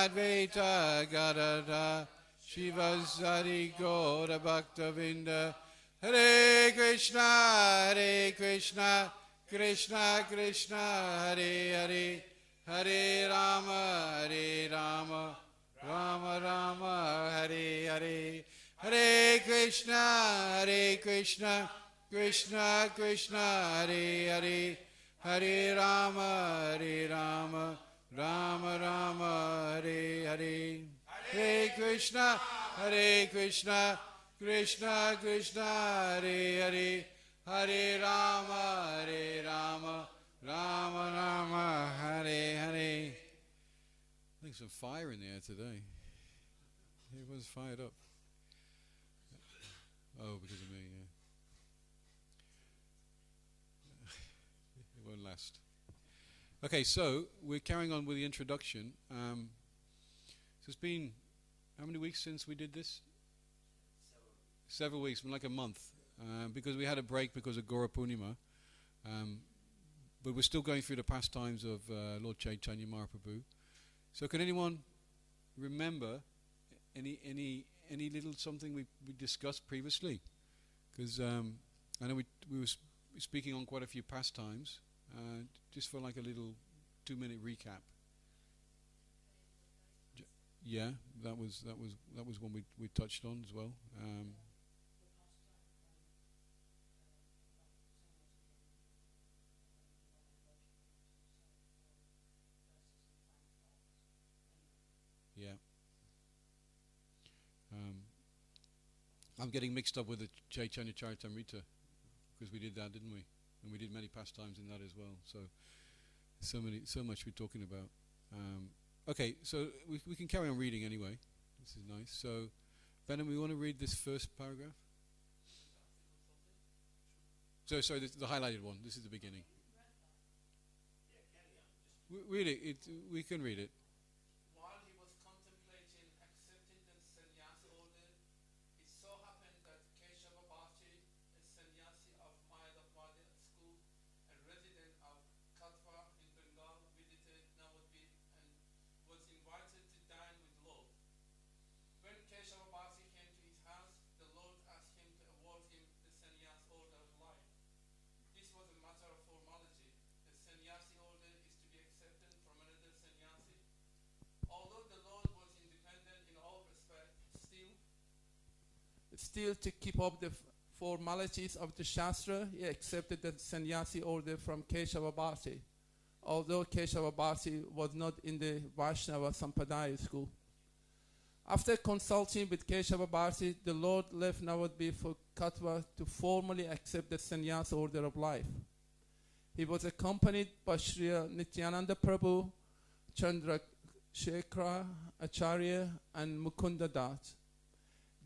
Advaita Gadada Shivasari Gaura Bhaktavinda Hare Krishna Krishna Krishna Hare Hare Hare Rama Rama Rama Hare Hare Hare Krishna Krishna Krishna Hare Hare Hare Rama Rama Rama Hare Hare Hare Krishna Krishna Krishna Hare Hare Hare Rama Rama Rama Hare Hare. I think some fire in the air today. Everyone's fired up. Oh, because of me, yeah. It won't last. Okay, so we're carrying on with the introduction. So it's been how many weeks since we did this? Several weeks, like a month, because we had a break because of Gaura Purnima. But we're still going through the pastimes of Lord Chaitanya Mahaprabhu. So can anyone remember any little something we discussed previously? Because I know we were speaking on quite a few pastimes. Just for like a little 2-minute recap. Yeah, that was one we touched on as well. Yeah. I'm getting mixed up with the Chaitanya Charitamrita because we did that, didn't we? And we did many pastimes in that as well. So much we're talking about. Okay, so we can carry on reading anyway. This is nice. So, Venom, we want to read this first paragraph. So, sorry, the highlighted one. This is the beginning. Read it. We can read it. While he was contemplating accepting the sannyasa order, it so happened that Keshava Bhatti, a sannyasi of Mayadavadi school and resident of Katwa in Bengal, visited Navadvip and was invited to dine with Lord. When Keshava Bhatti came to his house, the Lord asked him to award him the sannyasa order of life. This was a matter of formality. The sannyasi order is to be accepted from another sannyasi. Although the Lord was independent in all respects, still to keep up the formalities of the Shastra, he accepted the sannyasi order from Keshava Bhatti, although Keshava Bhatti was not in the Vaishnava Sampradaya school. After consulting with Keshava Bhatti, the Lord left Navadvip for Katwa to formally accept the sannyasa order of life. He was accompanied by Sri Nityananda Prabhu, Chandrasekhara Acharya, and Mukunda Das.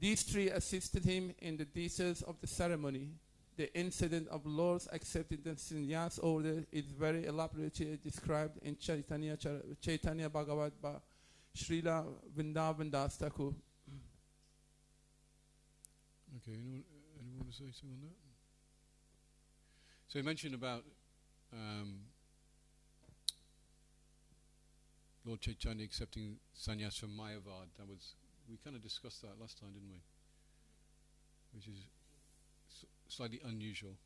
These three assisted him in the details of the ceremony. The incident of Lord's accepting the sannyasa order is very elaborately described in Chaitanya Bhagavat by Srila Vrindavan Das Thakur. Okay, anyone want to say something on that? So you mentioned about Lord Chaitanya accepting sannyas from Mayavad. We kind of discussed that last time, didn't we? Which is slightly unusual.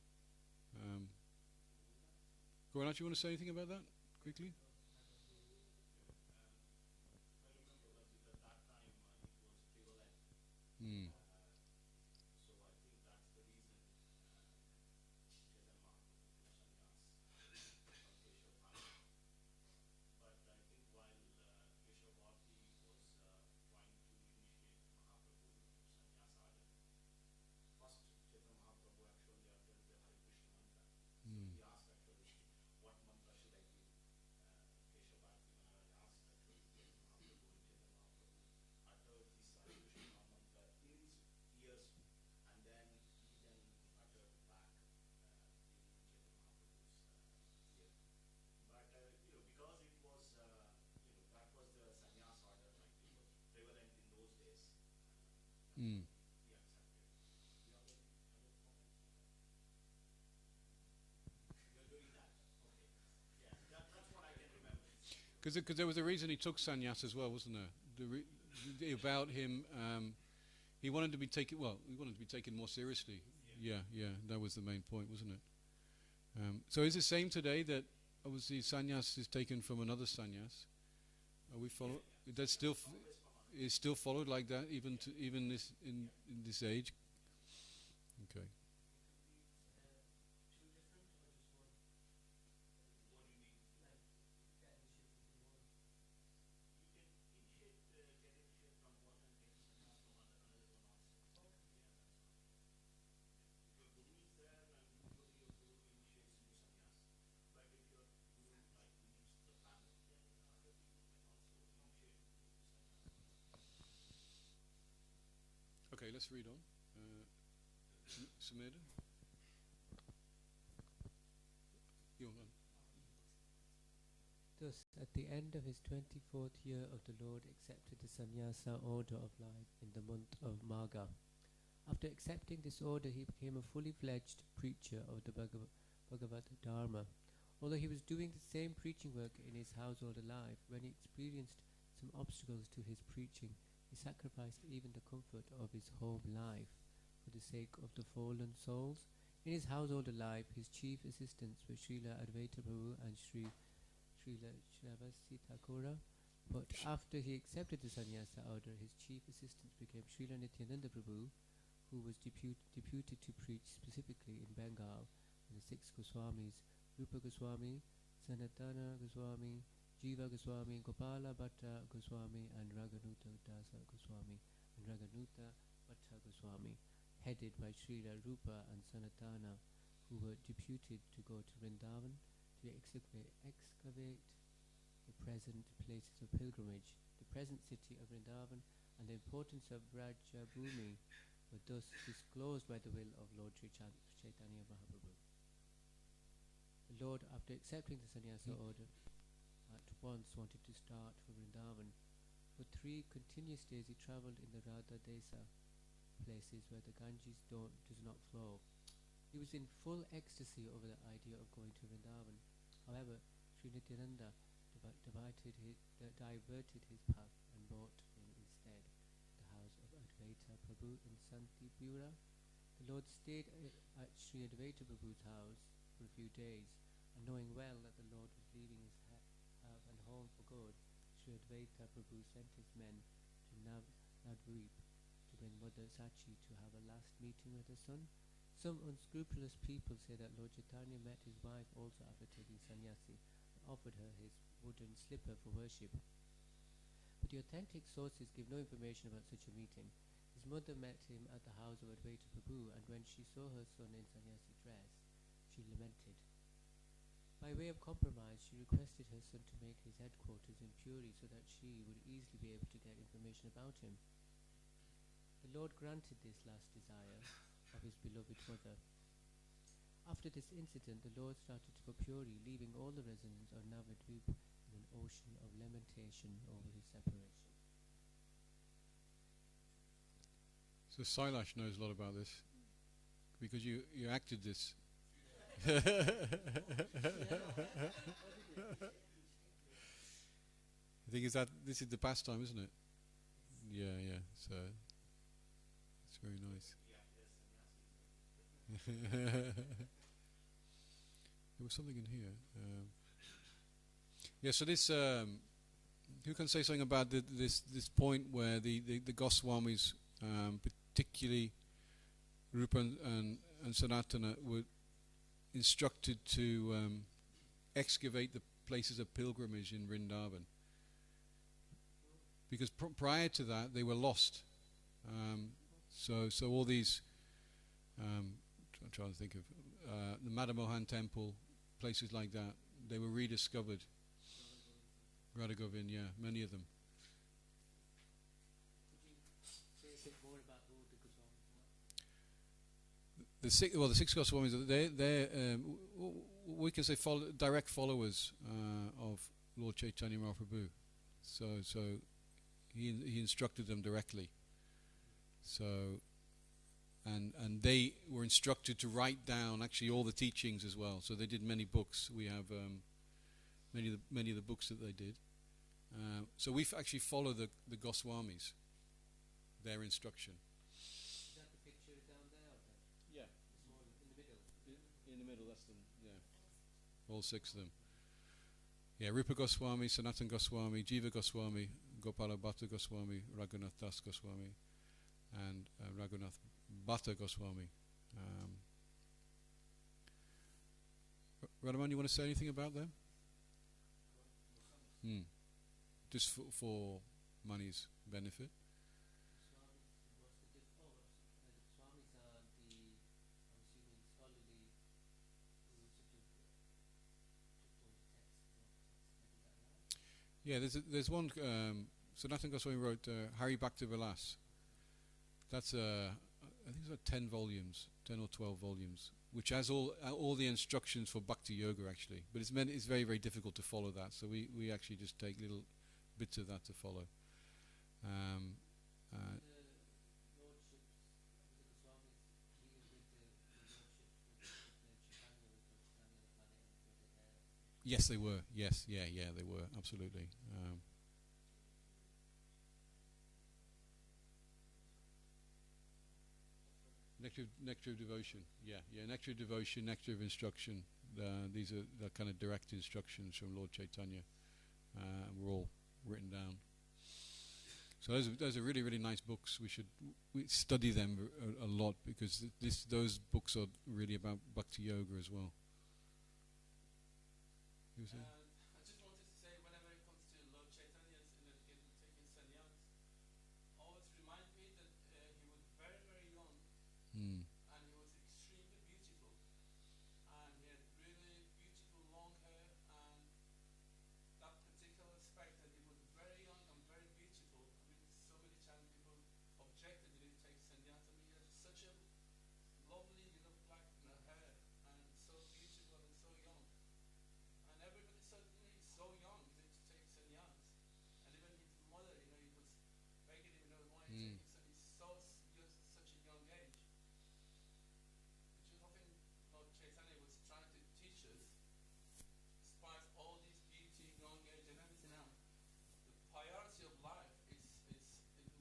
Gauranath, you want to say anything about that quickly? Mm. Mm. Because there was a reason he took sannyas as well, wasn't there? About him, he wanted to be taken. Well, he wanted to be taken more seriously. Yeah, that was the main point, wasn't it? So is it the same today that obviously sannyas is taken from another sannyas? Are we follow? That's still is still followed like that, even this in this age. Okay. Okay, let's read on. Sumeda? Thus, at the end of his 24th year of the Lord accepted the sannyasa order of life in the month of Magha. After accepting this order, he became a fully fledged preacher of the Bhagavad Dharma. Although he was doing the same preaching work in his household life, when he experienced some obstacles to his preaching, he sacrificed even the comfort of his home life for the sake of the fallen souls. In his household life, his chief assistants were Srila Advaita Prabhu and Srila Shravasi Thakura. But after he accepted the sannyasa order, his chief assistants became Srila Nityananda Prabhu, who was deputed to preach specifically in Bengal, and the six Goswamis, Rupa Goswami, Sanatana Goswami, Jiva Goswami, Gopala Bhatta Goswami, and Raghunath Dasa Goswami, and Raghunath Bhatta Goswami, headed by Srila Rupa and Sanatana, who were deputed to go to Vrindavan to excavate the present places of pilgrimage. The present city of Vrindavan and the importance of Braja Bhumi were thus disclosed by the will of Lord Chaitanya Mahaprabhu. The Lord, after accepting the sannyasa order, at once wanted to start for Vrindavan. For 3 continuous days he travelled in the Radha Desa, places where the Ganges does not flow. He was in full ecstasy over the idea of going to Vrindavan. However, Sri Nityananda diverted his path and brought him instead to the house of Advaita Prabhu in Santipura. The Lord stayed at Sri Advaita Prabhu's house for a few days, and knowing well that the Lord was leaving his house and home for good, Sri Advaita Prabhu sent his men to Navadvip to bring Mother Sachi to have a last meeting with her son. Some unscrupulous people say that Lord Chaitanya met his wife also after taking sannyasi and offered her his wooden slipper for worship. But the authentic sources give no information about such a meeting. His mother met him at the house of Advaita Prabhu, and when she saw her son in sannyasi dress, she lamented. By way of compromise, she requested her son to make his headquarters in Puri so that she would easily be able to get information about him. The Lord granted this last desire of his beloved mother. After this incident, the Lord started for Puri, leaving all the residents of Navadvip in an ocean of lamentation over his separation. So Sailash knows a lot about this because you acted this. The thing is that this is the pastime, isn't it? Yeah. So it's very nice. There was something in here. So this. Who can say something about this point where the Goswamis, particularly Rupa and Sanatana, were instructed to excavate the places of pilgrimage in Vrindavan, because prior to that they were lost. So all these, I'm trying to think of the Madhamohan temple, places like that, they were rediscovered. Radha Govind, many of them. Could you say a bit more about who the Goswamis were? The six Goswamis, they're we can say direct followers of Lord Chaitanya Mahaprabhu. So he instructed them directly. So and they were instructed to write down actually all the teachings as well. So they did many books. We have many of the books that they did. So we actually follow the Goswamis, their instruction. Is that the picture down there? Or the Yeah. small in the middle? In the middle, that's them. Yeah, all 6 of them. Yeah, Rupa Goswami, Sanatan Goswami, Jiva Goswami, Gopala Bhatta Goswami, Raghunath Das Goswami, and Raghunath Bhatta Goswami. Radhaman, you want to say anything about them? Just for money's benefit. The Swamis are the, I'm assuming, scholarly who sort of took all the texts. Yeah, there's one. Sanatan Goswami wrote Hari Bhakti Vilas. That's I think it's about 10 volumes, 10 or 12 volumes, which has all the instructions for Bhakti Yoga actually. But it's very, very difficult to follow that. So we actually just take little bits of that to follow. The lordships, the Goswamis deal with the lordships with Chaitanya, with the planet and with the hair. Yes, they were. Yes, yeah, they were absolutely. Nectar of devotion. Yeah, nectar of devotion, nectar of instruction. These are the kind of direct instructions from Lord Chaitanya. Were all written down. So those are really, really nice books. We study them a lot because those books are really about Bhakti Yoga as well. You were saying? I just wanted to say, whenever it comes to Lord Chaitanya's taking sannyas, always remind me that he was very, very young and he was extremely beautiful. And he had really beautiful long hair, and that particular aspect that he was very young and very beautiful. I mean, so many times people objected that he take sannyas. I mean, he had such a lovely, black hair and so beautiful and so young. And everybody said, he's so young to take sannyas. And even his mother, he was begging him, why are you taking sannyas? He's just such a young age. Which is something Lord Chaitanya was trying to teach us, despite all this beauty, young age, and everything else. The priority of life is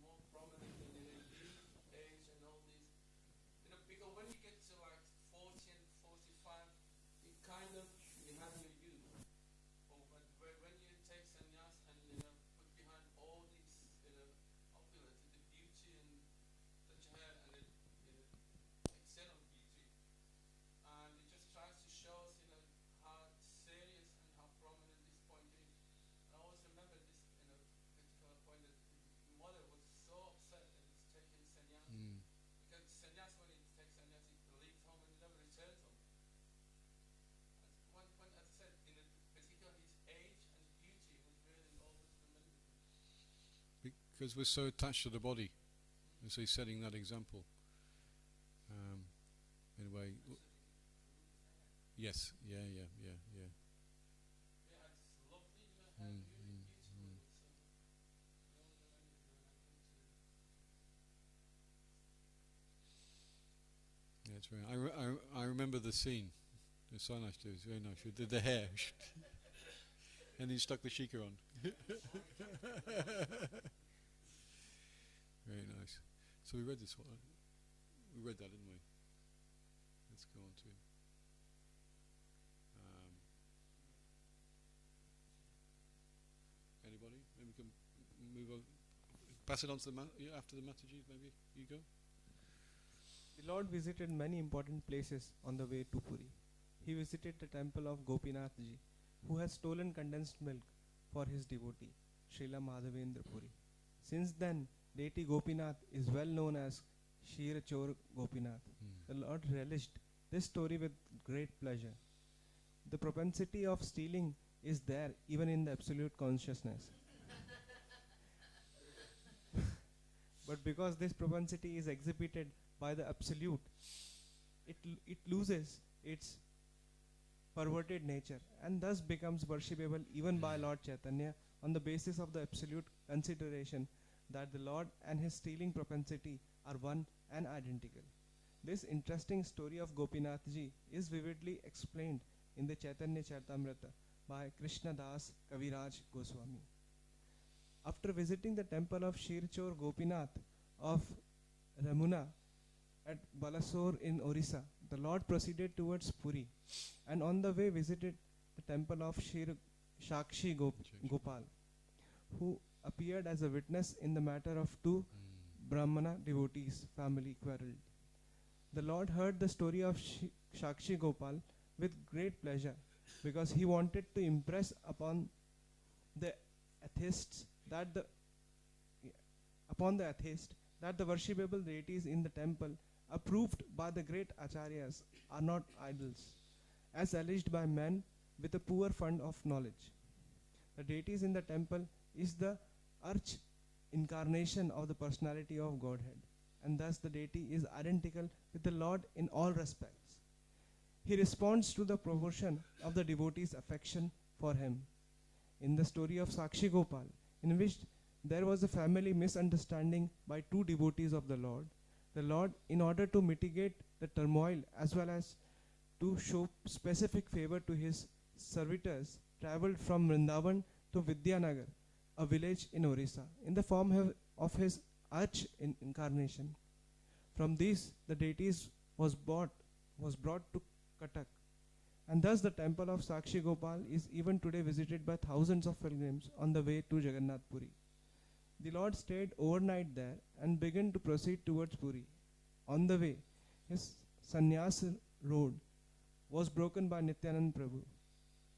more prominent than youth, age, and all these. Because when you get to like 40 and 45, you kind of you have your youth. But when you take sannyas and put behind all these opulence, the beauty and such hair and external beauty, and it just tries to show us, how serious and how prominent this point is. And I always remember this, particular point that his mother was so upset that he's taking sannyas. Because sannyas, when he takes sannyas, he leaves home and never returns home. When, as I said, particularly his age and beauty was really always commended. Because we're so attached to the body, and so he's setting that example. In a way, yes, yeah. Yeah, it's lovely, hair, really beautiful. Yeah, it's very. I remember the scene. It's so nice too. It's very nice. You did the hair, and he stuck the shika on. Very nice. So we read this one. We read that, didn't we? Let's go on to. Anybody? Maybe we can move on. Pass it on to the after the Mataji. Maybe you go. The Lord visited many important places on the way to Puri. He visited the temple of Gopinath Ji, who has stolen condensed milk for his devotee, Srila Madhavendra Puri. Since then, deity Gopinath is well known as Shira Chor Gopinath. The Lord relished this story with great pleasure. The propensity of stealing is there even in the absolute consciousness. But because this propensity is exhibited by the absolute, it loses its perverted nature and thus becomes worshipable even by Lord Chaitanya on the basis of the absolute consideration that the Lord and his stealing propensity are one and identical. This interesting story of Gopinath Ji is vividly explained in the Chaitanya Charitamrita by Krishna Das Kaviraj Goswami. After visiting the temple of Shirchor Gopinath of Ramuna at Balasore in Orissa, the Lord proceeded towards Puri and on the way visited the temple of Shakshi Gopal, who appeared as a witness in the matter of two Brahmana devotees' family quarreled. The Lord heard the story of Shakshi Gopal with great pleasure because he wanted to impress the atheists that the atheist that the worshipable deities in the temple approved by the great acharyas are not idols, as alleged by men with a poor fund of knowledge. The deities in the temple is the arch incarnation of the personality of Godhead, and thus the deity is identical with the Lord in all respects. He responds to the proportion of the devotee's affection for him. In the story of Sakshi Gopal, in which there was a family misunderstanding by two devotees of the Lord, in order to mitigate the turmoil as well as to show specific favor to his servitors, travelled from Vrindavan to Vidyanagar, a village in Orissa, in the form of his arch incarnation. From these, the deities was brought to Katak, and thus the temple of Sakshi Gopal is even today visited by thousands of pilgrims on the way to Jagannath Puri. The Lord stayed overnight there and began to proceed towards Puri. On the way, his sannyas road was broken by Nityanand Prabhu.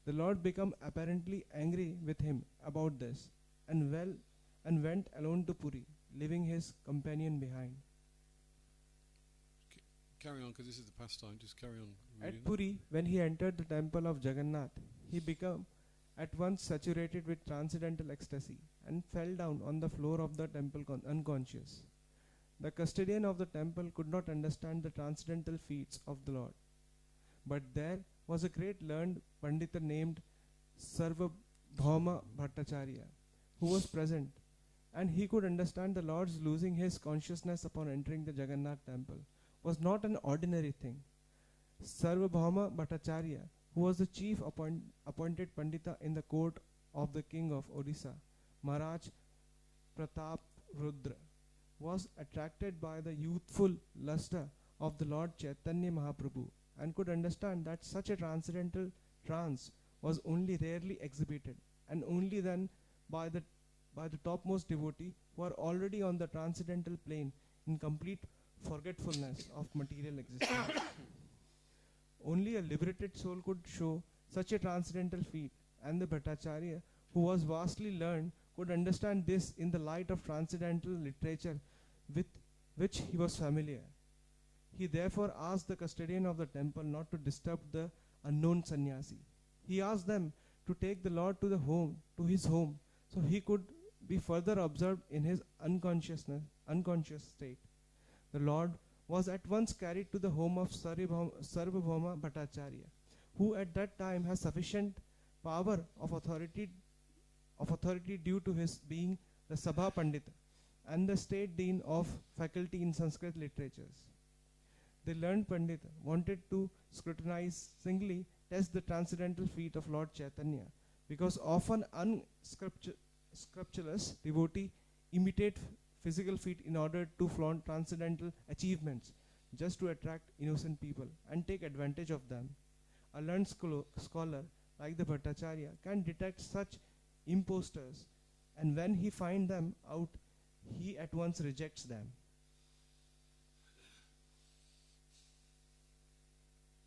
The Lord became apparently angry with him about this and went alone to Puri, leaving his companion behind. Carry on, because this is the pastime. Just carry on At reading. Puri, when he entered the temple of Jagannath, he became at once saturated with transcendental ecstasy and fell down on the floor of the temple unconscious. The custodian of the temple could not understand the transcendental feats of the Lord. But there was a great learned Pandita named Sarvabhauma Bhattacharya, who was present, and he could understand the Lord's losing his consciousness upon entering the Jagannath temple was not an ordinary thing. Sarvabhauma Bhattacharya, who was the chief appointed Pandita in the court of the king of Odisha, Maharaj Pratap Rudra, was attracted by the youthful luster of the Lord Chaitanya Mahaprabhu and could understand that such a transcendental trance was only rarely exhibited, and only then by the topmost devotee who are already on the transcendental plane in complete forgetfulness of material existence. Only a liberated soul could show such a transcendental feat, and the Bhattacharya, who was vastly learned, could understand this in the light of transcendental literature with which he was familiar. He therefore asked the custodian of the temple not to disturb the unknown sannyasi. He asked them to take the Lord to his home, so he could be further observed in his unconscious state. The Lord was at once carried to the home of Sarvabhauma Bhattacharya, who at that time has sufficient power of authority due to his being the Sabha Pandita and the state dean of faculty in Sanskrit literatures. The learned Pandit wanted to scrutinize, singly test the transcendental feat of Lord Chaitanya, because often unscrupulous devotee imitate physical feat in order to flaunt transcendental achievements just to attract innocent people and take advantage of them. A learned scholar like the Bhattacharya can detect such impostors, and when he finds them out, he at once rejects them.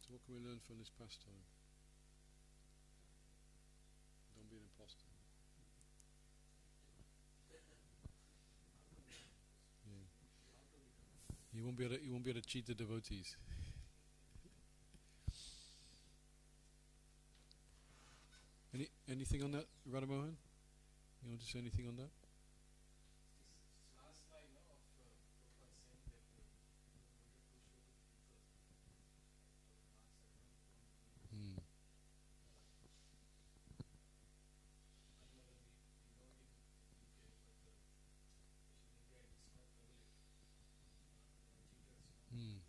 So what can we learn from this pastime? Don't be an imposter. Yeah. You won't be able to cheat the devotees. Anything on that, Radhamohan? You want to say anything on that? Last line of Prabhupada saying that he wanted to show the people. Hmm. Hmm.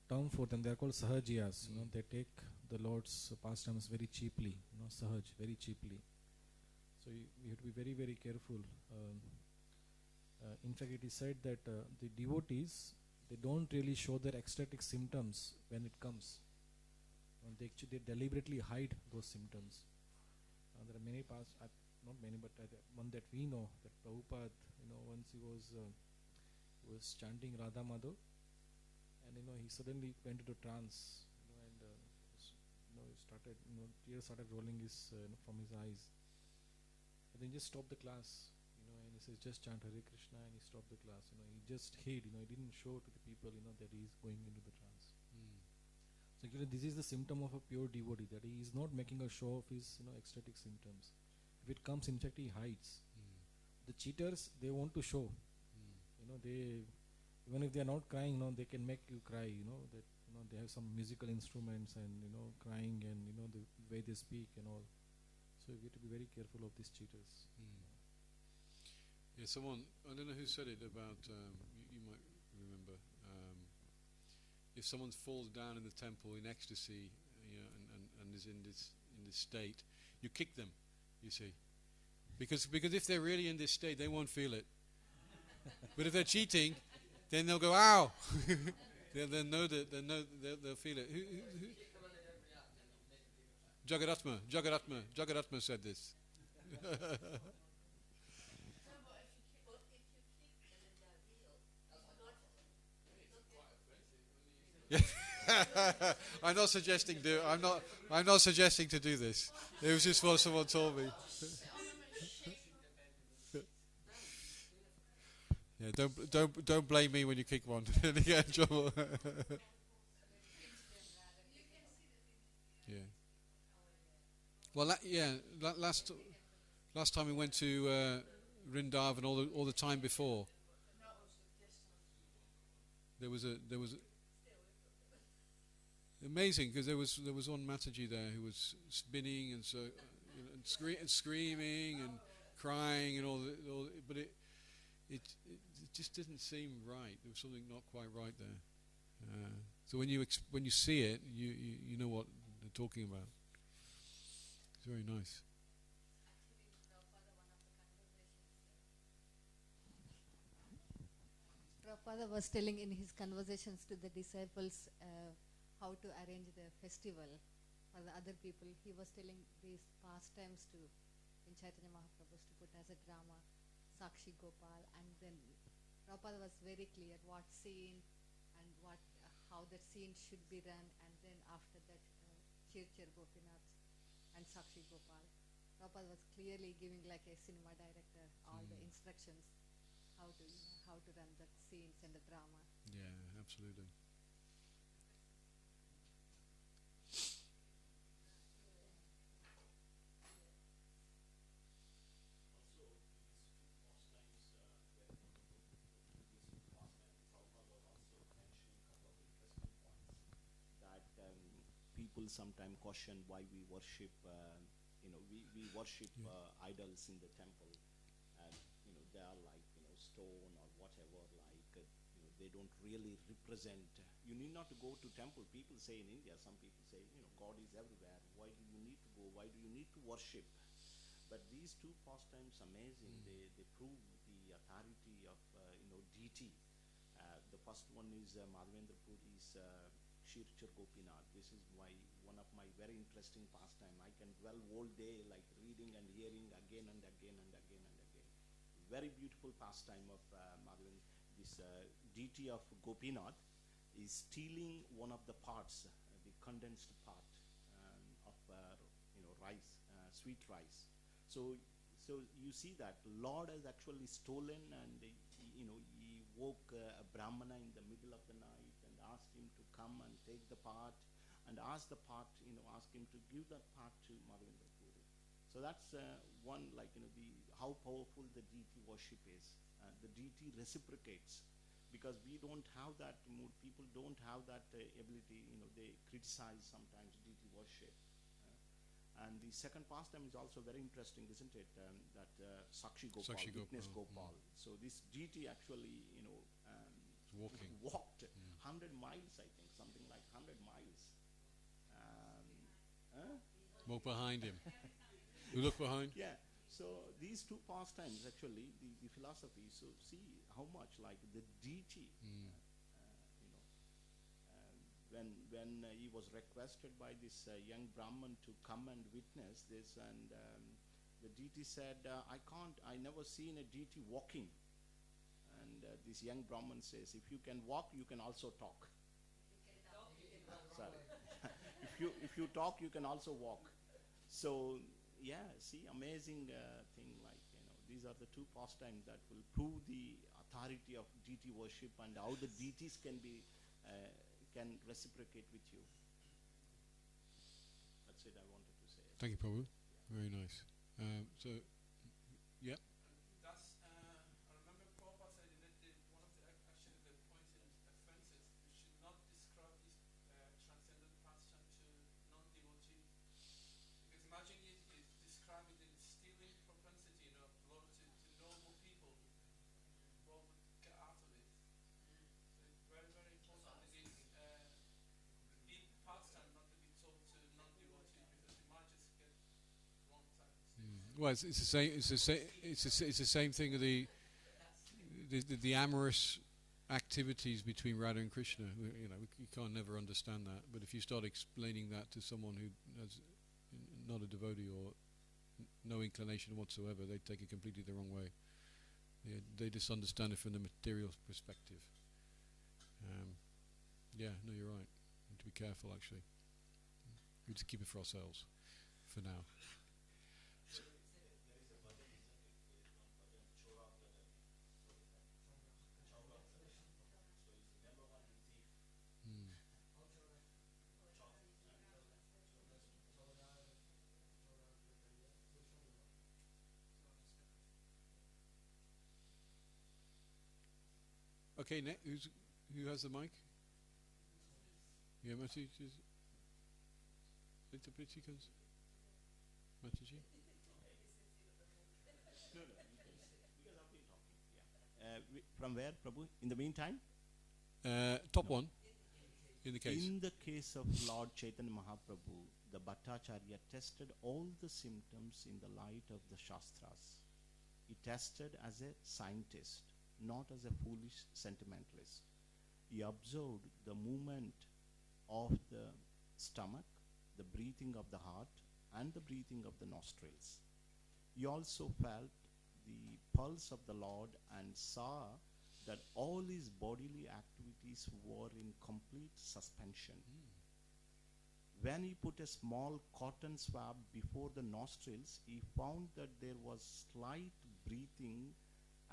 term for them. They are called sahajiyas. They take the Lord's pastimes very cheaply. Sahaj, very cheaply. So you have to be very, very careful. In fact, it is said that the devotees, they don't really show their ecstatic symptoms when it comes. They deliberately hide those symptoms. There are many past, not many, but one that we know, that Prabhupada, once he was chanting Radha Madhav, and he suddenly went into trance, he started, tears started rolling from his eyes. And then he just stopped the class, and he says, just chant Hare Krishna, and he stopped the class. He just hid, he didn't show to the people, that he is going into the trance. So this is the symptom of a pure devotee, that he is not making a show of his ecstatic symptoms. If it comes, in fact, he hides. The cheaters, they want to show. They, even if they are not crying, they can make you cry. That they have some musical instruments and crying, and the way they speak and all. So we have to be very careful of these cheaters. Yeah, someone, I don't know who said it about, you might remember, if someone falls down in the temple in ecstasy, and is in this state, you kick them, you see, because if they're really in this state, they won't feel it. But if they're cheating, then they'll go, ow. they'll know that they'll feel it. Who? Jagaratma said this. I'm not suggesting to do this. It was just what someone told me. Yeah, don't blame me when you kick one. Then you get in trouble. Yeah. Well, last time we went to Vrindavan, all the time before, there was amazing, because there was one Mataji there who was spinning and so and screaming and crying and but it just didn't seem right. There was something not quite right there. So when you see it, you know what they're talking about. It's very nice. Prabhupada was telling in his conversations to the disciples how to arrange the festival for the other people. He was telling these pastimes in Chaitanya Mahaprabhu's to put as a drama, Sakshi Gopal, and then Prabhupada was very clear what scene and how that scene should be run, and then after that Chirchir Gopinath and Sakshi Gopal. Prabhupada was clearly giving, like a cinema director, all the instructions how to run the scenes and the drama. Yeah, absolutely. People sometimes question why we worship, we worship idols in the temple, and they are like stone or whatever, like they don't really represent. You need not to go to temple. People say in India, some people say, God is everywhere. Why do you need to go? Why do you need to worship? But these two pastimes, amazing. They prove the authority of deity. The first one is Madhavendra Puri's Shirchar Gopinath. This is one of my very interesting pastime. I can dwell all day like reading and hearing again and again and again and again. Very beautiful pastime of Madhavendra. This deity of Gopinath is stealing one of the parts, the condensed part of rice, sweet rice. So you see that Lord has actually stolen, and he woke a Brahmana in the middle of the night and asked him to come and take the part, and ask him to give that part to Madhavendra Puri. So that's one, how powerful the deity worship is. The deity reciprocates, because we don't have that mood. People don't have that ability. They criticize sometimes deity worship. And the second pastime is also very interesting, isn't it? That Sakshi Gopal, witness Gopal. So this deity actually, Walking. Walked 100 miles, I think, something like 100 miles. Huh? Walk behind him. You look behind. Yeah. So these two pastimes, actually, the philosophy. So see how much like the deity, you know, when he was requested by this young Brahman to come and witness this, and the deity said, I never seen a deity walking. And this young Brahman says, if you can walk, you can also talk. Sorry. if you talk, you can also walk. So yeah, see, amazing thing, like, you know, these are the two pastimes that will prove the authority of deity worship and how the deities can reciprocate with you. That's it I wanted to say. Thank you, Prabhu. Very nice. So, yeah. That's, I remember Prabhupada said that one of the actually the points in offenses, you should not describe this transcendent pastime to non-devotees. Because imagine it describing the stealing propensity, you know, belong to normal people. What would get out of it? So it's very, very important that this big pastime not to be taught to non-devotees, because you might just get wrong type of things. Well, it's the same. It's the same thing of the amorous activities between Radha and Krishna. You know, you can't never understand that. But if you start explaining that to someone who has not a devotee or no inclination whatsoever, they take it completely the wrong way. They just understand it from the material perspective. Yeah, no, you're right. We need to be careful, actually. We just keep it for ourselves for now. Okay, who has the mic? Yeah, Mataji. Little Pitchy comes. Mataji. No, because I've been talking. Yeah. From where, Prabhu? In the meantime? Top one. In the case. In the case of Lord Chaitanya Mahaprabhu, the Bhattacharya tested all the symptoms in the light of the Shastras. He tested as a scientist, not as a foolish sentimentalist. He observed the movement of the stomach, the breathing of the heart, and the breathing of the nostrils. He also felt the pulse of the Lord and saw that all his bodily activities were in complete suspension. When he put a small cotton swab before the nostrils, he found that there was slight breathing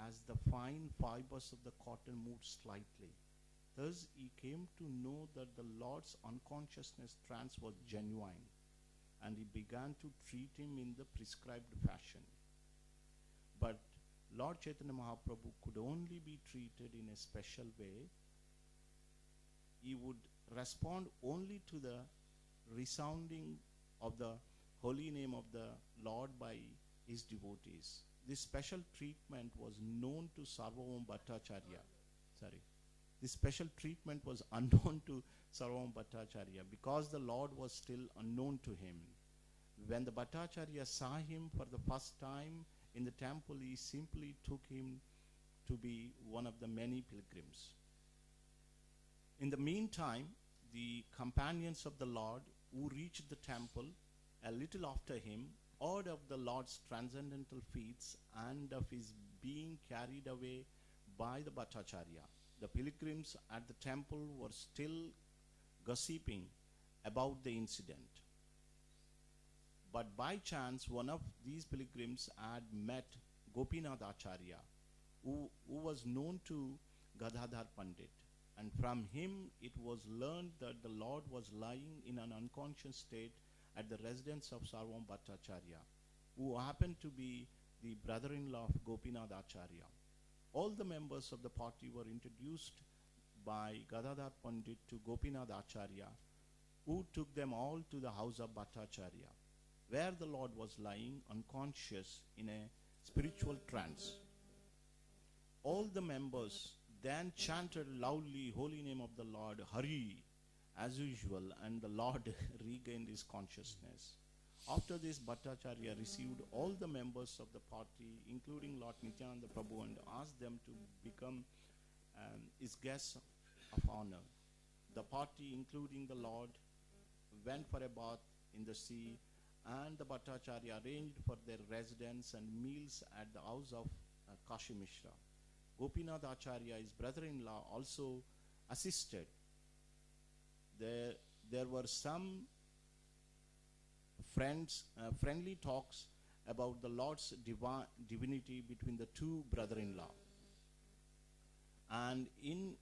as the fine fibers of the cotton moved slightly. Thus, he came to know that the Lord's unconsciousness trance was genuine, and he began to treat him in the prescribed fashion. But Lord Chaitanya Mahaprabhu could only be treated in a special way. He would respond only to the resounding of the holy name of the Lord by his devotees. This special treatment was known to Sarvabhauma Bhattacharya. This special treatment was unknown to Sarvabhauma Bhattacharya because the Lord was still unknown to him. When the Bhattacharya saw him for the first time in the temple, he simply took him to be one of the many pilgrims. In the meantime, the companions of the Lord who reached the temple a little after him heard of the Lord's transcendental feats and of his being carried away by the Bhattacharya. The pilgrims at the temple were still gossiping about the incident. But by chance, one of these pilgrims had met Gopinath Acharya, who was known to Gadadhar Pandit. And from him, it was learned that the Lord was lying in an unconscious state at the residence of Sarvabhauma Bhattacharya, who happened to be the brother-in-law of Gopinath Acharya. All the members of the party were introduced by Gadadhar Pandit to Gopinath Acharya, who took them all to the house of Bhattacharya, where the Lord was lying unconscious in a spiritual trance. All the members then chanted loudly, Holy name of the Lord, Hari, as usual, and the Lord regained his consciousness. After this, Bhattacharya received all the members of the party, including Lord Nityananda Prabhu, and asked them to become his guests of honor. The party, including the Lord, went for a bath in the sea, and the Bhattacharya arranged for their residence and meals at the house of Kashi Mishra. Gopinath Acharya, his brother-in-law, also assisted. There were some friendly talks about the Lord's divinity between the two brother-in-law. And in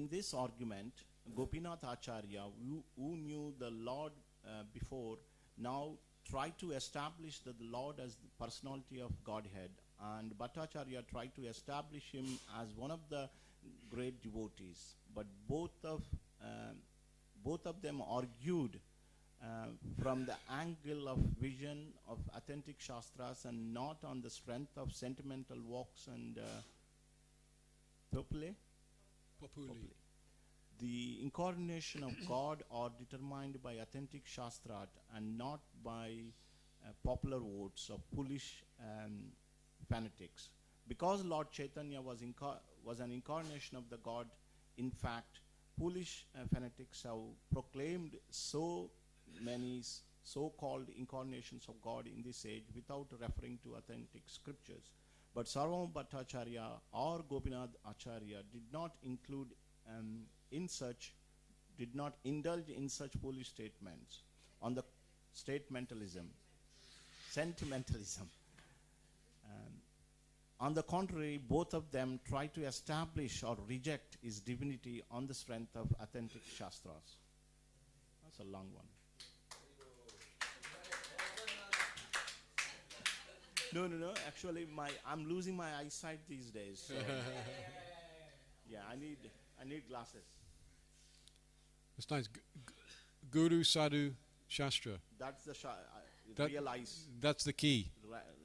this argument, Gopinath Acharya, who knew the Lord before, now tried to establish the Lord as the personality of Godhead, and Bhattacharya tried to establish him as one of the great devotees. But both of them argued from the angle of vision of authentic Shastras and not on the strength of sentimental walks and populi. The incarnation of God are determined by authentic Shastrat and not by popular votes of foolish fanatics. Because Lord Chaitanya was an incarnation of the God, in fact, foolish fanatics have proclaimed so many so-called incarnations of God in this age without referring to authentic scriptures. But Sarvam Bhattacharya or Gopinath Acharya did not indulge in such foolish statements on the sentimentalism. On the contrary, both of them try to establish or reject his divinity on the strength of authentic Shastras. That's a long one. No. Actually, I'm losing my eyesight these days. So yeah, I need glasses. That's nice. Guru Sadhu Shastra. That's the That- real eyes. That's the key.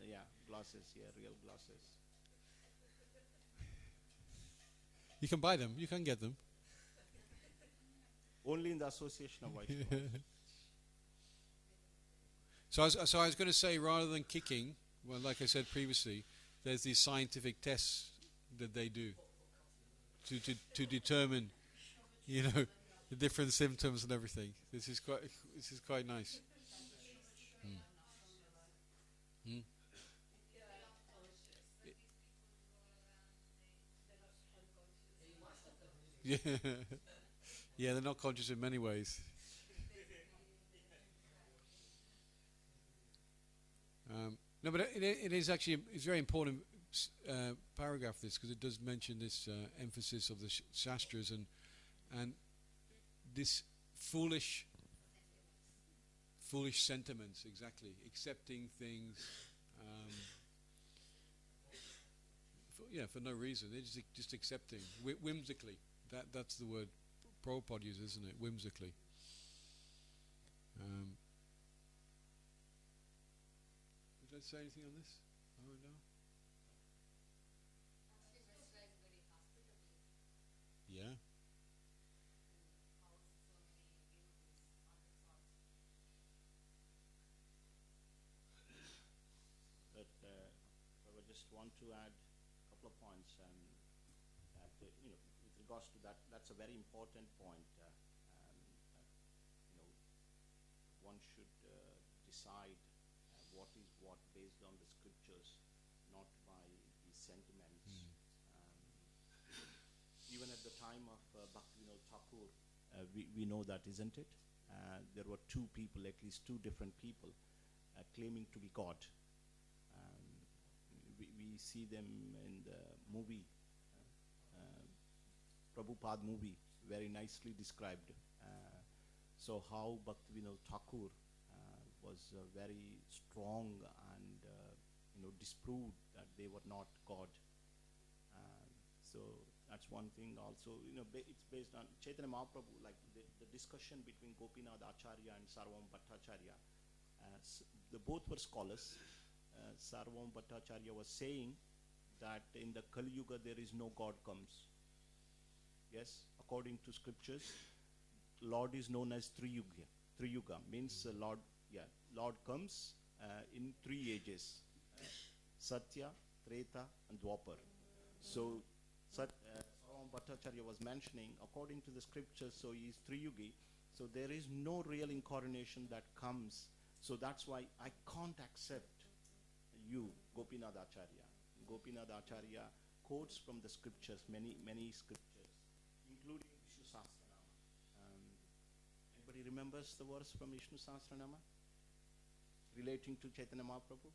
Yeah, glasses. Yeah, real glasses. You can buy them. You can get them. Only in the association of Vaishnavas. So I was going to say, rather than kicking, well, like I said previously, there's these scientific tests that they do to determine, the different symptoms and everything. This is quite nice. Mm. Yeah, yeah, they're not conscious in many ways. No, but it is actually it's very important paragraph this, because it does mention this emphasis of the shastras and this foolish sentiments, exactly, accepting things for no reason. They're just accepting whimsically. That's the word Prabhupada uses, isn't it? Whimsically. Did I say anything on this? Oh no. Yeah. But I would just want to add a couple of points, and that with regards to that, that's a very important point. One should decide what is what based on the scriptures, not by the sentiments. Even at the time of Bhaktivinoda Thakur, we know that, isn't it? There were two people, at least two different people, claiming to be God. We see them in the movie, Prabhupada movie, very nicely described. So how Bhaktivinoda Thakur was very strong and disproved that they were not God. So that's one thing. Also, it's based on Chaitanya Mahaprabhu, like the discussion between Gopinath Acharya and Sarvam Bhattacharya. Both were scholars. Sarvam Bhattacharya was saying that in the Kali Yuga there is no God comes. Yes, according to scriptures, Lord is known as Triyuga. Triyuga means Lord. Yeah, Lord comes in 3 ages: Satya, Treta, and Dwapar. So, Saram Bhattacharya was mentioning, according to the scriptures, so he is Triyugi. So there is no real incarnation that comes. So that's why I can't accept you, Gopinath Acharya. Gopinath Acharya quotes from the scriptures, many scriptures, including Vishnu Sahasranama. Anybody remembers the verse from Vishnu Sahasranama relating to Chaitanya Mahaprabhu?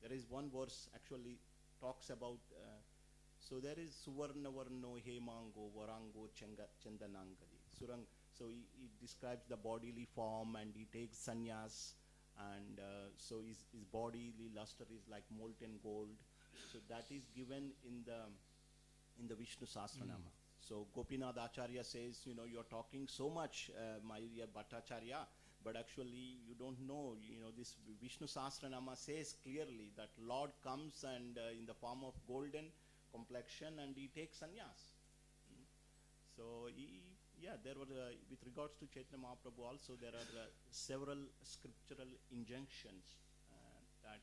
There is one verse actually talks about, so there is Suvarna Varno Hemango Varango Chandanangadi. So he describes the bodily form, and he takes sannyas, and so his bodily luster is like molten gold. So that is given in the Vishnu Sahasranama. So Gopinath Acharya says, you're talking so much, my dear Bhattacharya, but actually you don't know, this Vishnu Sahasranama says clearly that Lord comes and in the form of golden complexion, and he takes sannyas. So there were, with regards to Chaitanya Mahaprabhu also, there are several scriptural injunctions that,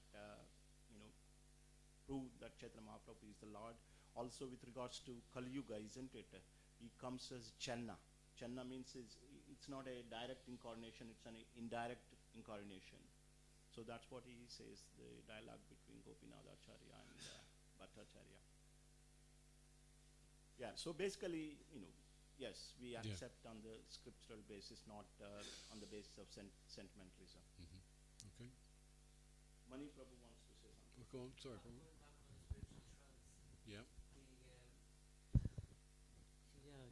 prove that Chaitanya Mahaprabhu is the Lord. Also with regards to Kali Yuga, isn't it? He comes as Channa. Channa means it's not a direct incarnation, it's an indirect incarnation. So that's what he says, the dialogue between Gopinath Acharya and Bhattacharya. Yeah, so basically, yes, we accept on the scriptural basis, not on the basis of sentimentalism. Okay. Mani Prabhu wants to say something. Go on. Sorry, Prabhu. Going back on spiritual trance. Yeah.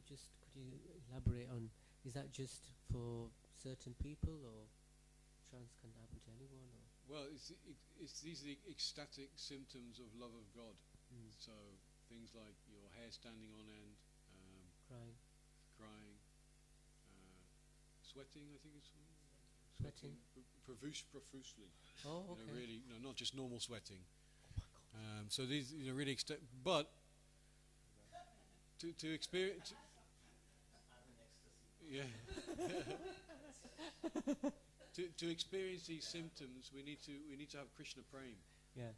Just could you elaborate on, is that just for certain people, or trance can happen to anyone? Or? Well, it's these are the ecstatic symptoms of love of God. So things like your hair standing on end, crying, sweating. I think it's Sweating. Profusely. Oh, okay. Really, not just normal sweating. So these, really but to experience. Yeah. to experience these symptoms, we need to have Krishna prem. Yeah.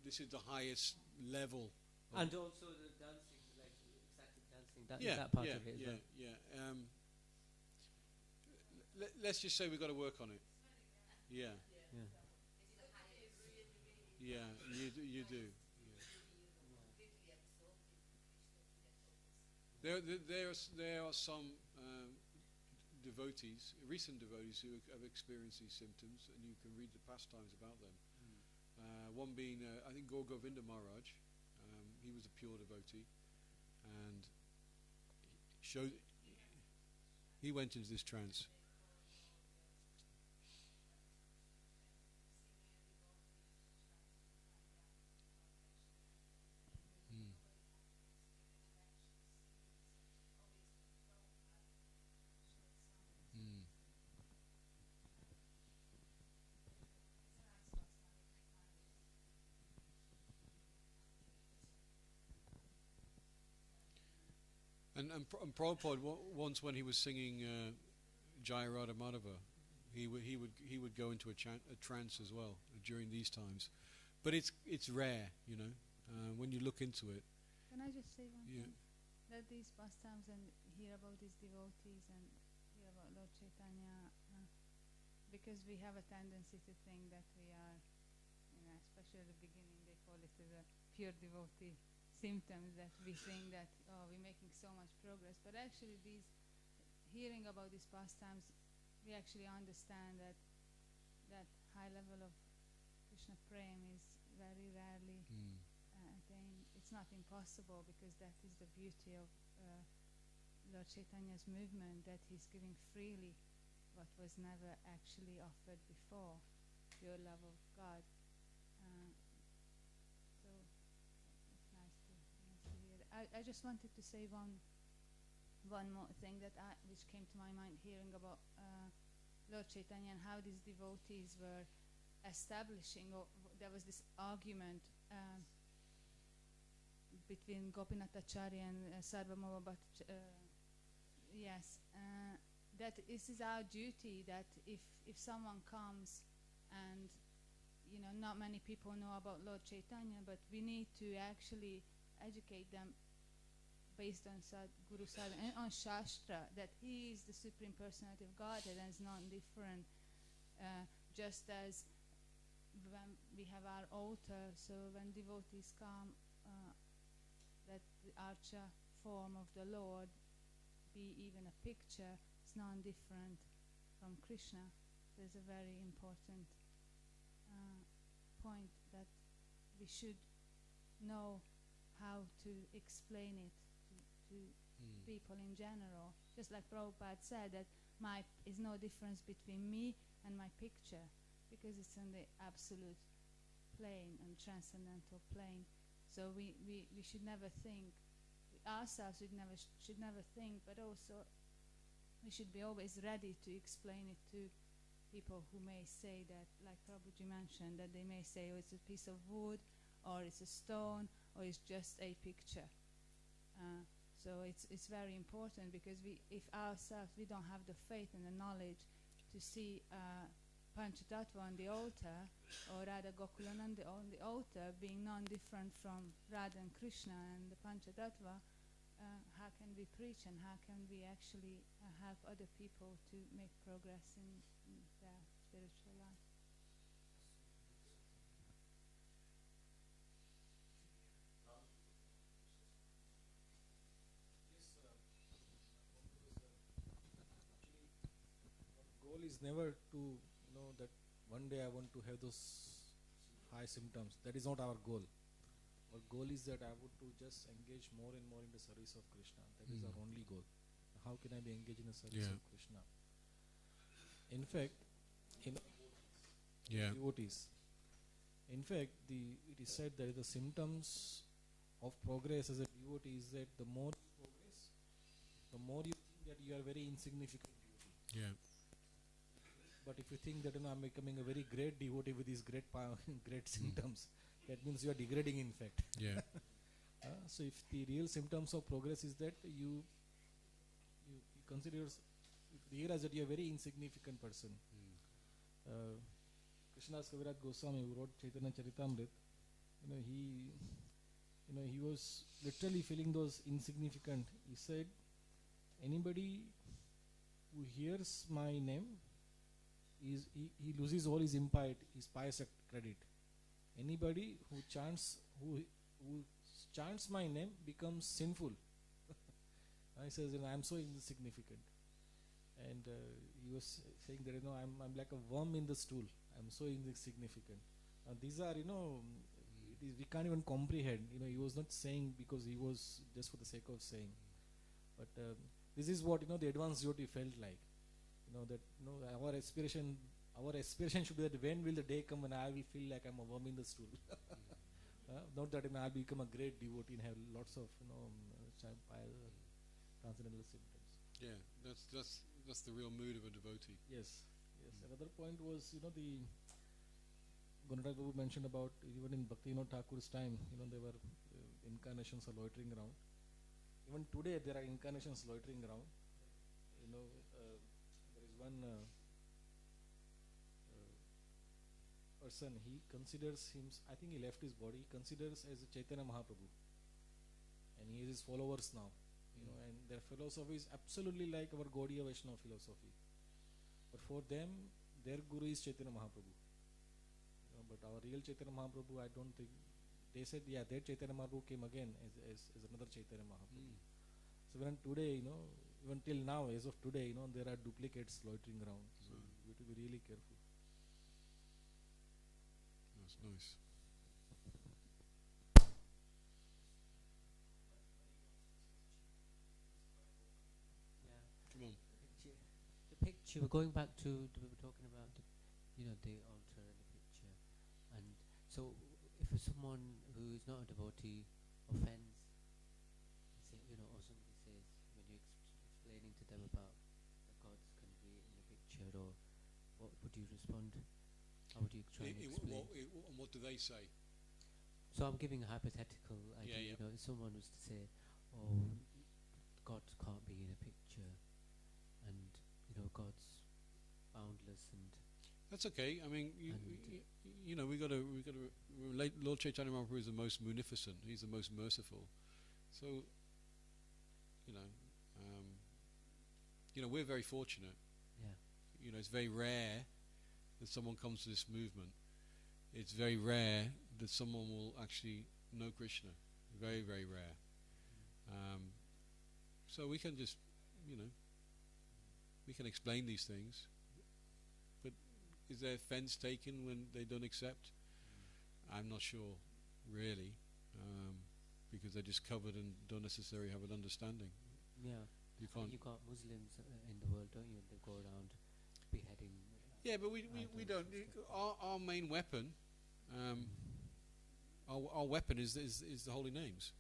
This is the highest level. And also the dancing, like ecstatic dancing. That part of it as well. Let's just say we've got to work on it. Yeah. Yeah, you do. Yeah. There are some devotees, recent devotees, who have experienced these symptoms, and you can read the pastimes about them. One being, I think, Gaur Govinda Maharaj. He was a pure devotee, and he went into this trance. And Prabhupada once, when he was singing Jaya Radha Madhava, he would go into a trance as well during these times, but it's rare, when you look into it. Can I just say one Yeah. thing? That these pastimes and hear about these devotees and hear about Lord Chaitanya, because we have a tendency to think that we are, especially at the beginning, they call it the pure devotee symptoms, that we think that, we're making so much progress. But actually hearing about these pastimes, we actually understand that high level of Krishna prem is very rarely attained. It's not impossible, because that is the beauty of Lord Chaitanya's movement, that he's giving freely what was never actually offered before, pure love of God. So it's nice to hear. I just wanted to say one more thing which came to my mind hearing about Lord Chaitanya and how these devotees were establishing, or there was this argument between Gopinathacharya and Sarvamava yes, that this is our duty, that if someone comes and not many people know about Lord Chaitanya, but we need to actually educate them based on Guru Sadhana and on Shastra, that he is the Supreme Personality of Godhead and is not different. Just as when we have our altar, so when devotees come, that the archa form of the Lord be even a picture, it's not different from Krishna. There's a very important point that we should know how to explain it to people in general. Just like Prabhupada said, that is no difference between me and my picture, because it's in the absolute plane and transcendental plane. So we should never think, ourselves should never think, but also we should be always ready to explain it to people who may say that, like Prabhuji mentioned, that they may say, oh, it's a piece of wood, or it's a stone, or it's just a picture. So it's very important, because if ourselves, we don't have the faith and the knowledge to see Panchatattva on the altar, or Radha Gokulananda on the altar, being non-different from Radha and Krishna and the Panchatattva, how can we preach, and how can we actually help other people to make progress in their spiritual life? Goal is never to know that one day I want to have those high symptoms. That is not our goal. Our goal is that I want to just engage more and more in the service of Krishna. That is our only goal. How can I be engaged in the service of Krishna? In fact, in devotees, in fact, it is said that the symptoms of progress as a devotee is that the more you progress, the more you think that you are very insignificant devotee. Yeah. But if you think that I'm becoming a very great devotee with these great great symptoms, that means you are degrading, in fact. Yeah. So if the real symptoms of progress is that you consider, you realize that you are a very insignificant person. Krishnadas Kaviraj Goswami, who wrote Chaitanya Charitamrita, he was literally feeling those insignificant. He said, anybody who hears my name, he loses all his pious credit. Anybody who chants my name becomes sinful. He says, I am so insignificant. And he was saying that, I'm like a worm in the stool. I'm so insignificant. These are, we can't even comprehend. He was not saying because he was just for the sake of saying. But this is what, the advanced devotee felt like. That our aspiration should be that when will the day come when I will feel like I'm a worm in the stool. Not that I'll become a great devotee and have lots of transcendental symptoms. Yeah, that's the real mood of a devotee. Yes. Another point was, the Gunaraj Babu mentioned about even in Bhakti Vinod Thakur's time, there were incarnations are loitering around. Even today there are incarnations loitering around. There is one person, he considers him, I think he left his body, he considers as a Chaitanya Mahaprabhu, and he is his followers now, and their philosophy is absolutely like our Gaudiya Vaishnava philosophy, but for them their guru is Chaitanya Mahaprabhu, but our real Chaitanya Mahaprabhu, I don't think, they said their Chaitanya Mahaprabhu came again as another Chaitanya Mahaprabhu. So when today, even till now, as of today, there are duplicates loitering around, so we have to be really careful. That's nice. Yeah. Come on. The picture, we're going back to, we were talking about the altar and the picture. And so if someone who is not a devotee offends, or somebody says, when you're explaining to them about the gods can be in the picture, or what would you respond? How would you try and explain? What do they say? So I'm giving a hypothetical idea. Yeah. You know, if someone was to say, "Oh, God can't be in a picture," and God's boundless, and That's okay. I mean, And- we got to relate. Lord Chaitanya Mahaprabhu is the most munificent. He's the most merciful. So, you know, we're very fortunate. yeah, It's very rare that someone comes to this movement. It's very rare that someone will actually know Krishna. Very, very rare. So we can just, we can explain these things. But is there offense taken when they don't accept? I'm not sure, really, because they're just covered and don't necessarily have an understanding. yeah. You can't. You got Muslims in the world, don't you? They go around beheading. Yeah, but we idols don't. and stuff. Our main weapon, our weapon is the holy names.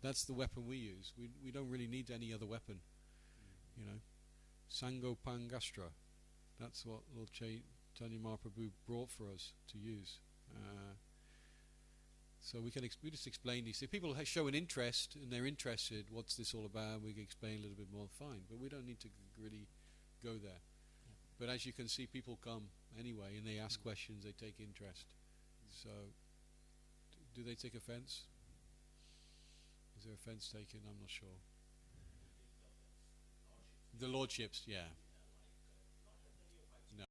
That's the weapon we use. We don't really need any other weapon. Sango Pangastra. That's what Lord Chaitanya Mahaprabhu brought for us to use. So we just explain these. If people show an interest and they're interested, what's this all about? We can explain a little bit more. Fine, but we don't need to really go there. But as you can see, people come anyway, and they ask questions. They take interest. So, do they take offense? Is there offense taken? I'm not sure. The lordships, yeah. No.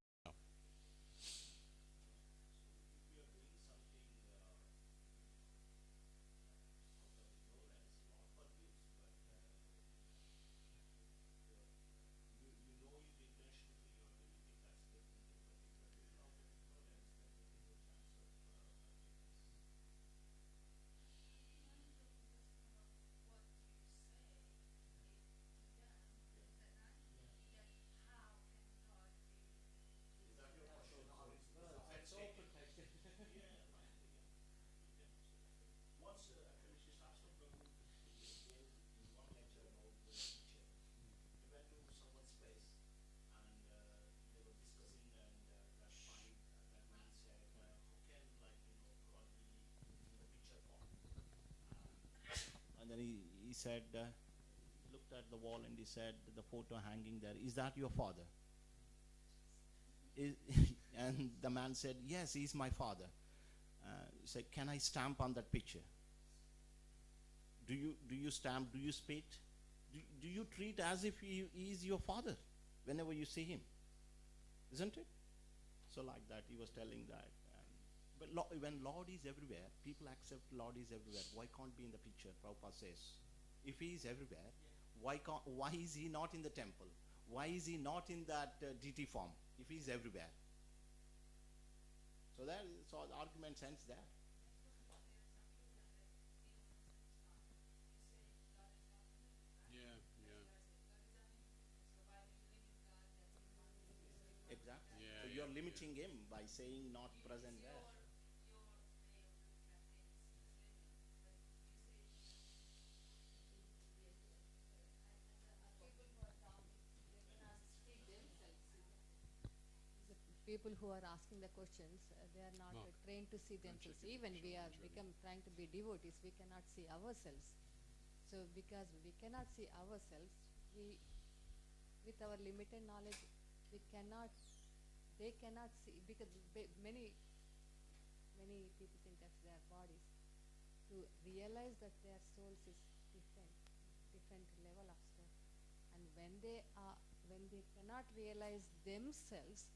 And then he said, he looked at the wall and he said, the photo hanging there, is that your father? And the man said, yes, he's my father. He said, can I stamp on that picture? Do you stamp? Do you spit? Do you treat as if he is your father whenever you see him? Isn't it? So like that, he was telling that. But when Lord is everywhere, people accept Lord is everywhere. Why can't be in the picture? Prabhupada says, if he is everywhere, why is he not in the temple? Why is he not in that deity form if he is everywhere? So the argument ends there. Yeah. Exactly. Yeah, So you're limiting him by saying not present there. People who are asking the questions, they are not Mark, trained to see themselves. Even we are become trying to be devotees, we cannot see ourselves. So because we cannot see ourselves, we, with our limited knowledge, we cannot. They cannot see because many people think that's their bodies. To realize that their souls is different level of stuff, and when they cannot realize themselves,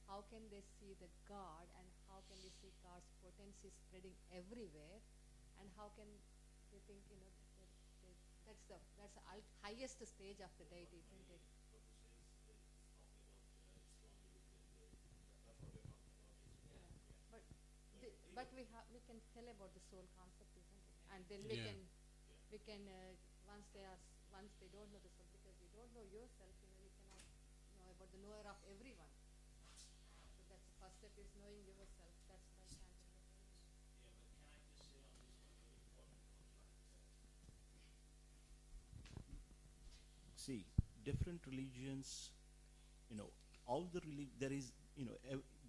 how can they see the God, and how can they see God's potency spreading everywhere, and how can they think that's the highest stage of the deity, isn't it? But we can tell about the soul concept, isn't it? And then we Yeah. can once they don't know the soul, because you don't know yourself, you cannot know about the knower of everyone. So that's the first step, is knowing yourself. That's by chanting the holy name. See, different religions, all the there is,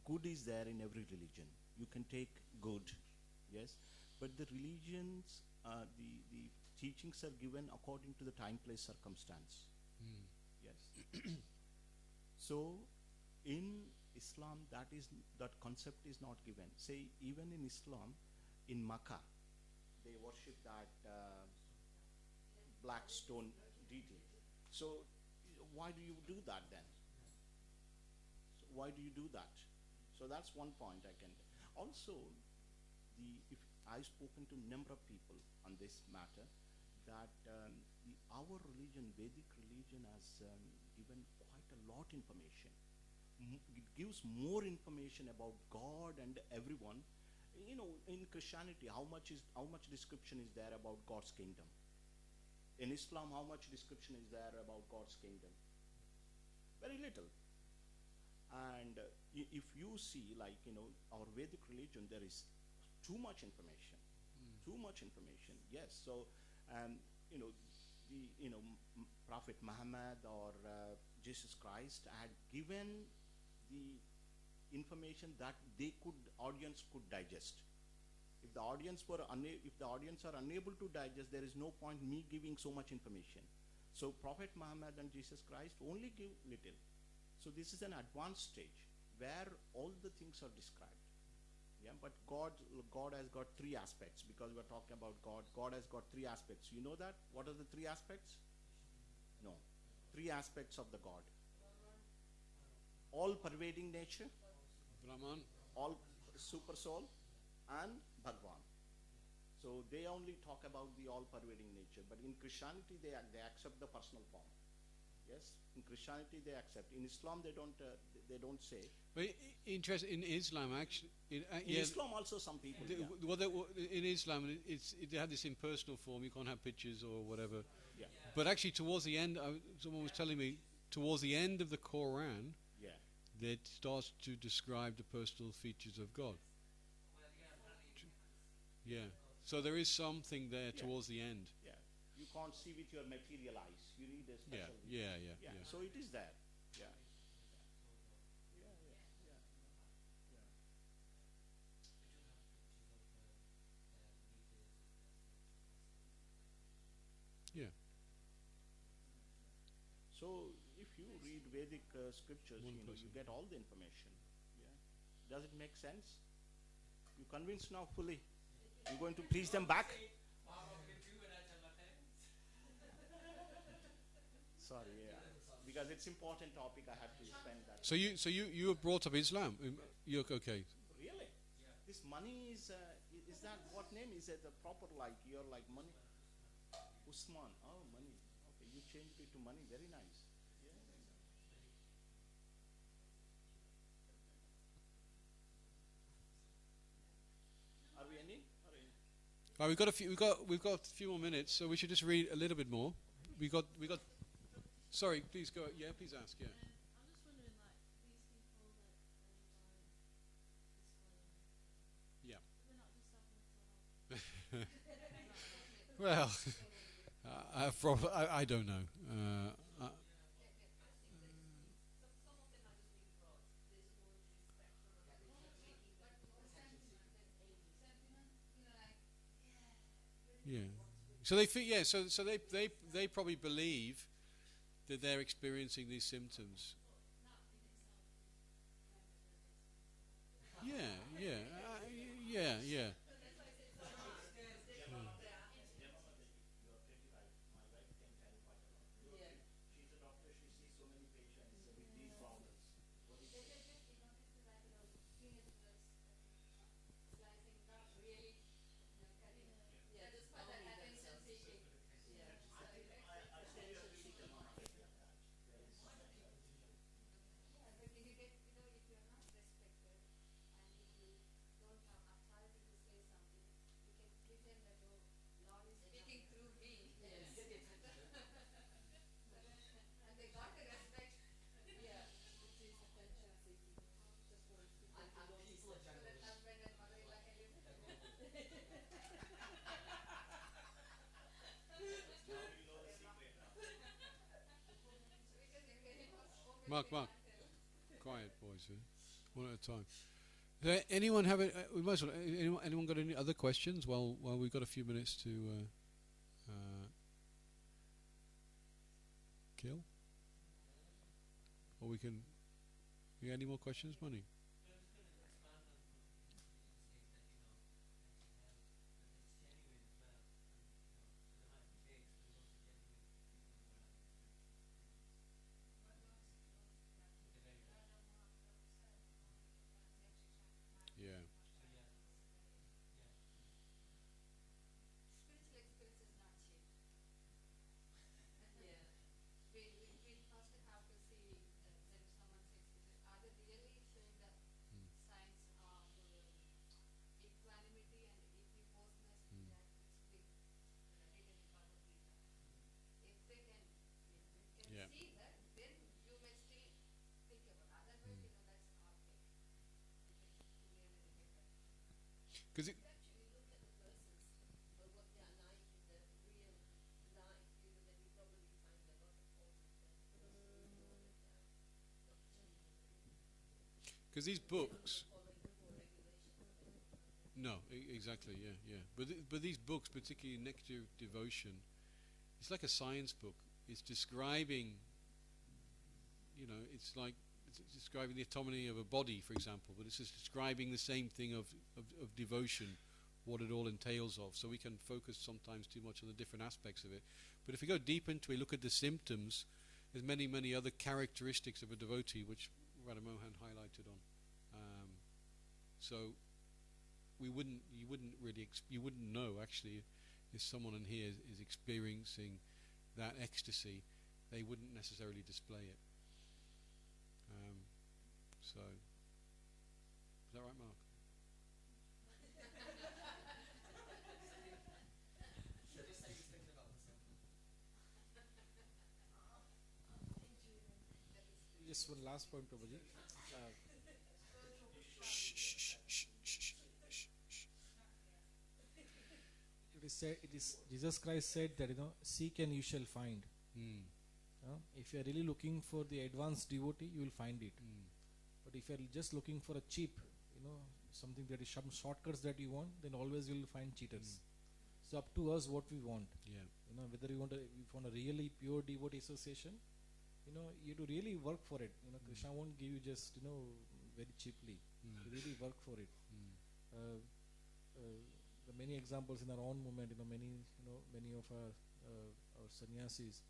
good is there in every religion. You can take good, yes, but the religions, the teachings are given according to the time, place, circumstance. Mm. Yes. So, in Islam, that concept is not given. Say, even in Islam, in Makkah, they worship that black stone deity. So, why do you do that then? So why do you do that? So that's one point I can. Also, if I've spoken to a number of people on this matter, that our religion, Vedic religion, has given quite a lot information. It gives more information about God and everyone. You know, in Christianity, how much description is there about God's kingdom? In Islam, how much description is there about God's kingdom? Very little. And if you see, like, you know, our Vedic religion, there is too much information. Too much information. Yes. So, you know, Prophet Muhammad or Jesus Christ had given the information that audience could digest. If the audience are unable to digest, there is no point me giving so much information. So Prophet Muhammad and Jesus Christ only give little. So this is an advanced stage where all the things are described. Yeah, but God has got three aspects, because we're talking about God. God has got three aspects. You know that? What are the three aspects? No. Three aspects of the God. All pervading nature, Brahman. all super soul, and Bhagwan. So they only talk about the all pervading nature, but in Christianity they accept the personal form. Yes, in Christianity they accept. In Islam they don't say. But in Islam, actually, In Islam also some people. in Islam it had this impersonal form. You can't have pictures or whatever. Yeah. But actually, towards the end, someone was telling me, towards the end of the Quran, Yeah. that starts to describe the personal features of God. Yeah. So there is something there towards the end. Yeah. You can't see with your material eyes. You need a special. Yeah. So it is there. Yeah. Yeah. So if you read Vedic scriptures, One you person. get all the information. Yeah. Does it make sense? You convinced now fully? You're going to preach them back? Sorry, yeah. Because it's important topic, I have to spend that. So you were brought up Islam. You're okay. Really? This money is that what name? Is it the proper, like, you're like money? Usman. Oh, money. Okay, you changed it to money. Very nice. Yeah. Are we ending? Right, we've got a few more minutes, so we should just read a little bit more. We got. Sorry, please go. Yeah, please ask. Yeah. I'm just wondering, like, these people that Yeah. they're not just having Well, I don't know. Yeah. So they feel, yeah. So they probably believe that they're experiencing these symptoms. Yeah. She's a doctor. She sees so many patients with these problems. Mark. Quiet, boys. One at a time. Anyone have a, we might as well, anyone got any other questions while we've got a few minutes to kill? Or we can, you got any more questions, Money? Yeah. Spiritual experience is not cheap. Yeah. We first have to see when someone's experience, are they really showing the signs of equanimity and equiposeness Mm. that we read in the Bhagavad Gita? If they can Yeah. see that, then you may still think about. Otherwise, that's our fake. You can clearly get that. Because You actually look at the persons or what they are like in the real life, then you probably find a lot of fault with them. because these books, Following the core regulations. no, exactly, yeah. But these books, particularly Nectar of Devotion, it's like a science book. It's describing, it's like it's describing the autonomy of a body, for example. But it's just describing the same thing of devotion, what it all entails of. So we can focus sometimes too much on the different aspects of it. But if we go deep into it, look at the symptoms, there's many other characteristics of a devotee which Radha Mohan highlighted on. So you wouldn't know actually if someone in here is experiencing that ecstasy, they wouldn't necessarily display it. So is that right, Mark? Just one last point, Prabhuji. It is Jesus Christ said that seek and you shall find. If you are really looking for the advanced devotee, you will find it. But if you are just looking for a cheap, something that is some shortcuts that you want, then always you will find cheaters. So up to us what we want. Yeah. Whether you want a really pure devotee association, you have to really work for it. Krishna won't give you just very cheaply. You really work for it. The many examples in our own movement, many of our sannyasis,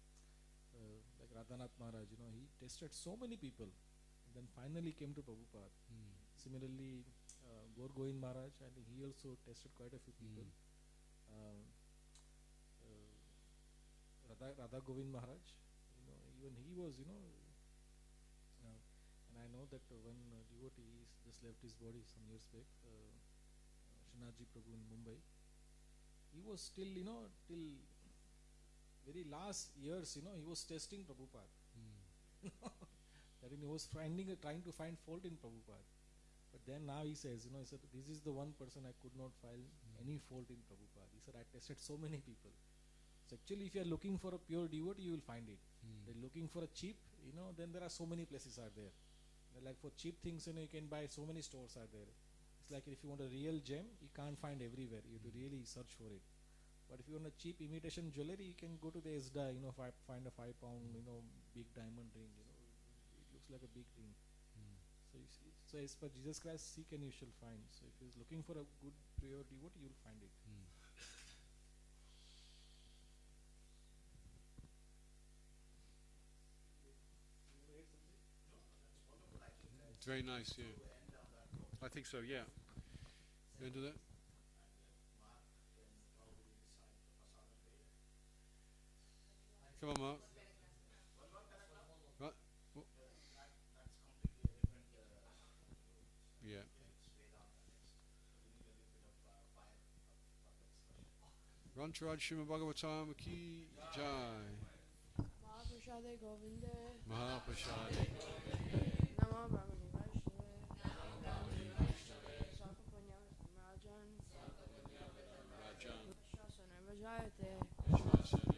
like Radhanath Maharaj, he tested so many people, and then finally came to Prabhupada. Similarly, Gaur Govind Maharaj, I think he also tested quite a few people. Radha Govind Maharaj, even he was, and I know that when devotee just left his body some years back, Shanaji Prabhu in Mumbai, he was still, till very last years, he was testing Prabhupada. That he was trying to find fault in Prabhupada. But then now he says, he said, this is the one person I could not find any fault in Prabhupada. He said, I tested so many people. So actually, if you are looking for a pure devotee, you will find it. If you're looking for a cheap, then there are so many places are there. Like for cheap things, you can buy, so many stores are there. It's like if you want a real gem, you can't find everywhere. You have to really search for it. But if you want a cheap imitation jewelry, you can go to the Esda, find a 5 pound, big diamond ring. It looks like a big thing. So as per Jesus Christ, seek and you shall find. So if you're looking for a good pure devotee, you will find it. It's very nice, yeah. I think so, yeah. You want to do that? Come on, Mark. What? Yeah. Rantaraj Srimad Bhagavatam Ki Jai. Mahaprasade Govinde. Mahaprasad